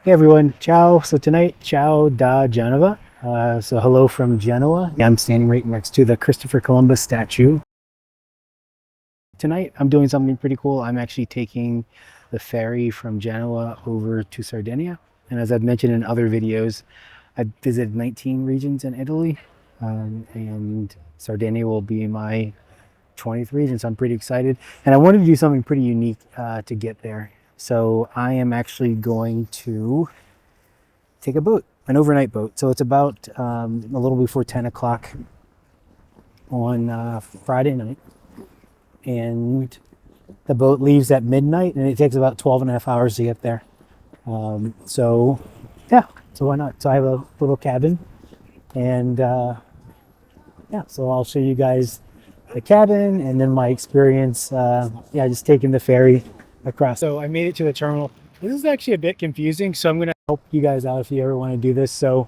Hey everyone, ciao. So tonight, ciao da Genova. So hello from Genoa. I'm standing right next to the Christopher Columbus statue. Tonight, I'm doing something pretty cool. I'm actually taking the ferry from Genoa over to Sardinia. And as I've mentioned in other videos, I've visited 19 regions in Italy, and Sardinia will be my 20th region. So I'm pretty excited. And I wanted to do something pretty unique to get there. So I am actually going to take a boat, an overnight boat. So it's about a little before 10 o'clock on Friday night. And the boat leaves at midnight and it takes about 12 and a half hours to get there. So yeah, so why not? So I have a little cabin and yeah, so I'll show you guys the cabin and then my experience, just taking the ferry across. So I made it to the terminal. This is actually a bit confusing, so I'm going to help you guys out if you ever want to do this. So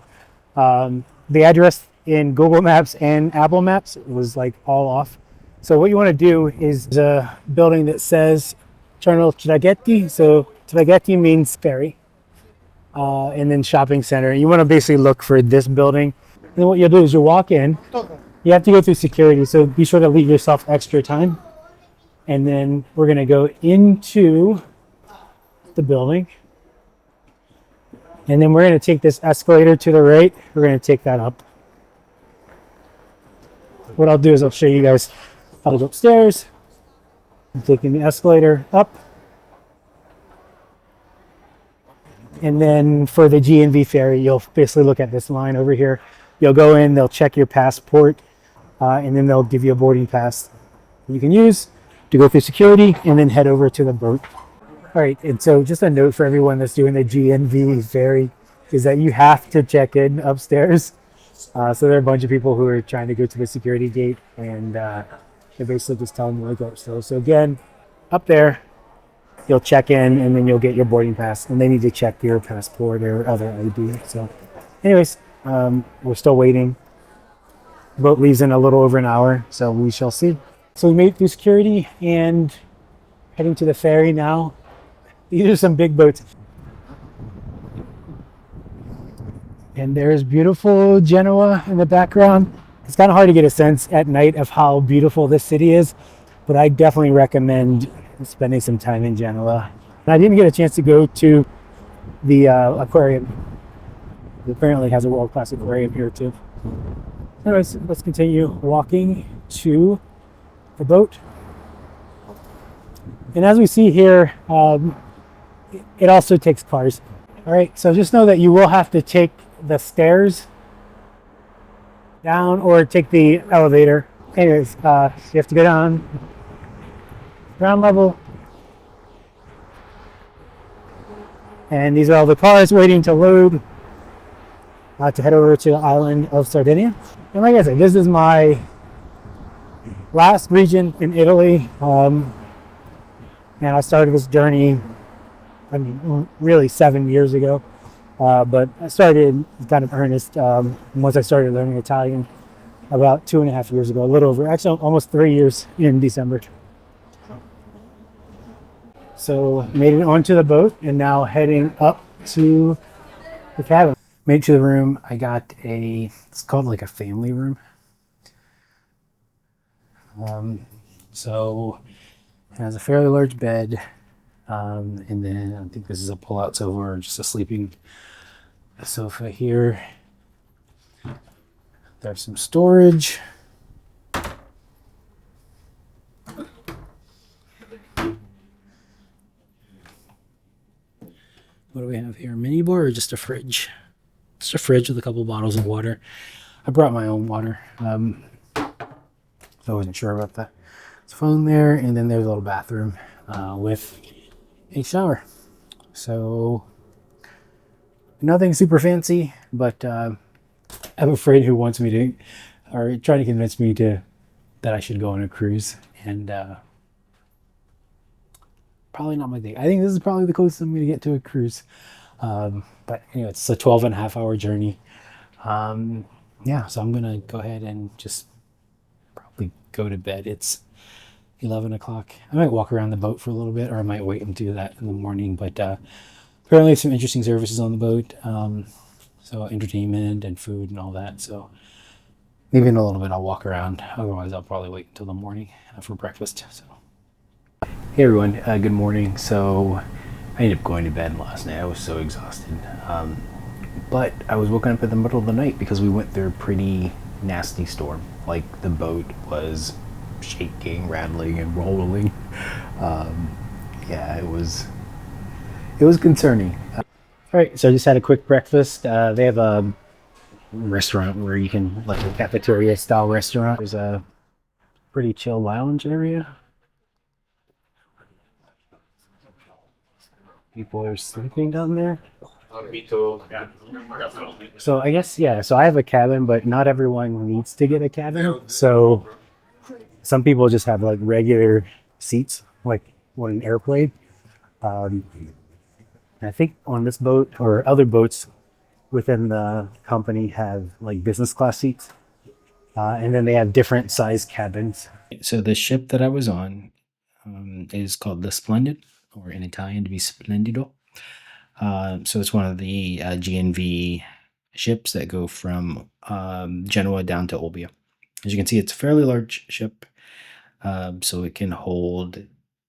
the address in Google Maps and Apple Maps was like all off. So what you want to do is a building that says Terminal Traghetti. So Traghetti means ferry, and then shopping center. You want to basically look for this building. And then what you'll do is you'll walk in. You have to go through security, so be sure to leave yourself extra time. And then we're going to go into the building. And then we're going to take this escalator to the right. We're going to take that up. What I'll do is I'll show you guys how to go upstairs. I'm taking the escalator up. And then for the GNV ferry, you'll basically look at this line over here. You'll go in, they'll check your passport, and then they'll give you a boarding pass you can use to go through security and then head over to the boat. All right, and so just a note for everyone that's doing the GNV ferry is that you have to check in upstairs. So there are a bunch of people who are trying to go to the security gate, and they're basically just telling you to go upstairs. So again, up there, you'll check in, and then you'll get your boarding pass, and they need to check your passport or other ID. So anyways, we're still waiting. The boat leaves in a little over an hour, so we shall see. So we made it through security and heading to the ferry now. These are some big boats. And there's beautiful Genoa in the background. It's kind of hard to get a sense at night of how beautiful this city is, but I definitely recommend spending some time in Genoa. And I didn't get a chance to go to the aquarium. It apparently has a world-class aquarium here too. Anyways, let's continue walking to the boat. And as we see here, it also takes cars. All right, so just know that you will have to take the stairs down or take the elevator. Anyways, you have to go down ground level. And these are all the cars waiting to load to head over to the island of Sardinia. And like I said, this is my last region in Italy. And I started this journey, really 7 years ago. But I started kind of earnest once I started learning Italian about 2.5 years ago, a little over, actually almost 3 years in December. So made it onto the boat and now heading up to the cabin. Made it to the room. I got it's called like a family room. So it has a fairly large bed. And then I think this is a pull-out sofa or just a sleeping sofa here. There's some storage. What do we have here? Mini bar or just a fridge? Just a fridge with a couple bottles of water. I brought my own water. So I wasn't sure about that. There's a phone there, and then there's a little bathroom with a shower. So nothing super fancy, but I have a friend who wants me to, or trying to convince me that I should go on a cruise, and probably not my thing. I think this is probably the closest I'm going to get to a cruise. But anyway, it's a 12.5 hour journey. Yeah, so I'm going to go ahead and just probably go to bed. It's 11 o'clock. I might walk around the boat for a little bit, or I might wait and do that in the morning. But the apparently some interesting services on the boat. So entertainment and food and all that. So maybe in a little bit I'll walk around. Otherwise, I'll probably wait until the morning for breakfast. So, hey everyone, good morning. So I ended up going to bed last night. I was so exhausted. But I was woken up in the middle of the night because we went through a pretty nasty storm. Like the boat was shaking, rattling, and rolling. Yeah, it was concerning. All right, so I just had a quick breakfast. They have a restaurant where you can, like a cafeteria style restaurant. There's a pretty chill lounge area. People are sleeping down there. So I guess, yeah, so I have a cabin, but not everyone needs to get a cabin. So some people just have like regular seats, like on an airplane. I think on this boat or other boats within the company have like business class seats. And then they have different size cabins. So the ship that I was on is called the Splendid, or in Italian to be Splendido. So it's one of the GNV ships that go from Genoa down to Olbia. As you can see, it's a fairly large ship. So it can hold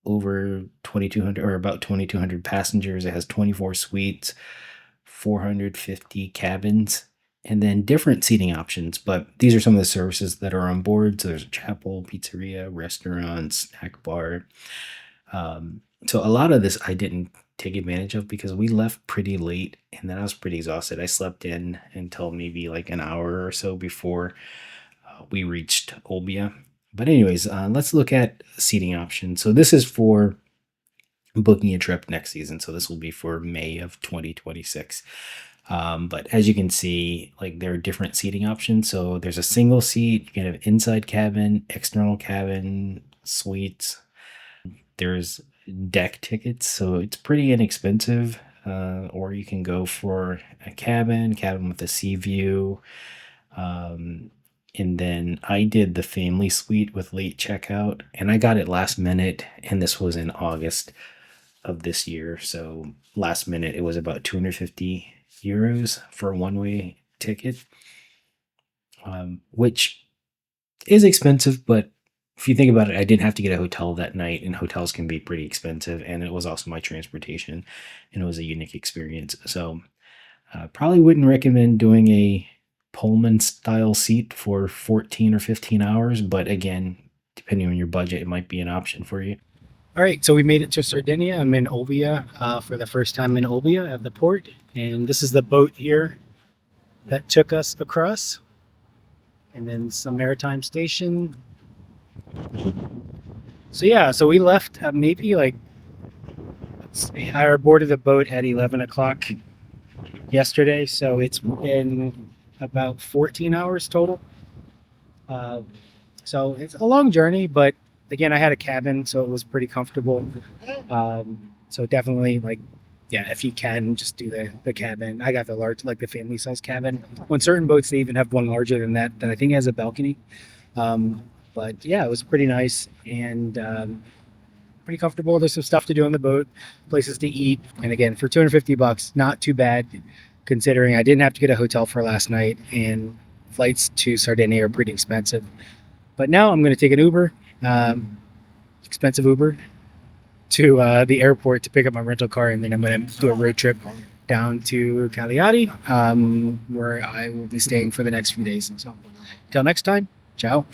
over 2,200 or about 2,200 passengers. It has 24 suites, 450 cabins, and then different seating options. But these are some of the services that are on board. So there's a chapel, pizzeria, restaurant, snack bar. So a lot of this I didn't take advantage of because we left pretty late and then I was pretty exhausted. I slept in until maybe like an hour or so before we reached Olbia. But anyways, let's look at seating options. So this is for booking a trip next season. So this will be for May of 2026. But as you can see, like there are different seating options. So there's a single seat, you can have inside cabin, external cabin, suites. There's deck tickets, so it's pretty inexpensive. Or you can go for a cabin with a sea view. And then I did the family suite with late checkout, and I got it last minute, and this was in August of this year. So last minute, it was about 250 euros for a one-way ticket, which is expensive, but if you think about it, I didn't have to get a hotel that night, and hotels can be pretty expensive, and it was also my transportation, and it was a unique experience. So probably wouldn't recommend doing a Pullman style seat for 14 or 15 hours, but again, depending on your budget, it might be an option for you. All right, so we made it to Sardinia. I'm in Olbia for the first time in Olbia at the port, and this is the boat here that took us across, and then some maritime station. So yeah, so we left maybe like, I boarded the boat at 11 o'clock yesterday, so it's been about 14 hours total. So it's a long journey, but again, I had a cabin, so it was pretty comfortable. So definitely, like, yeah, if you can, just do the cabin. I got the large, like the family size cabin. On certain boats, they even have one larger than that I think has a balcony. But yeah, it was pretty nice and pretty comfortable. There's some stuff to do on the boat, places to eat, and again, for $250, not too bad, considering I didn't have to get a hotel for last night, and flights to Sardinia are pretty expensive. But now I'm going to take an Uber, expensive Uber, to the airport to pick up my rental car, and then I'm going to do a road trip down to Cagliari, where I will be staying for the next few days. So until next time, ciao.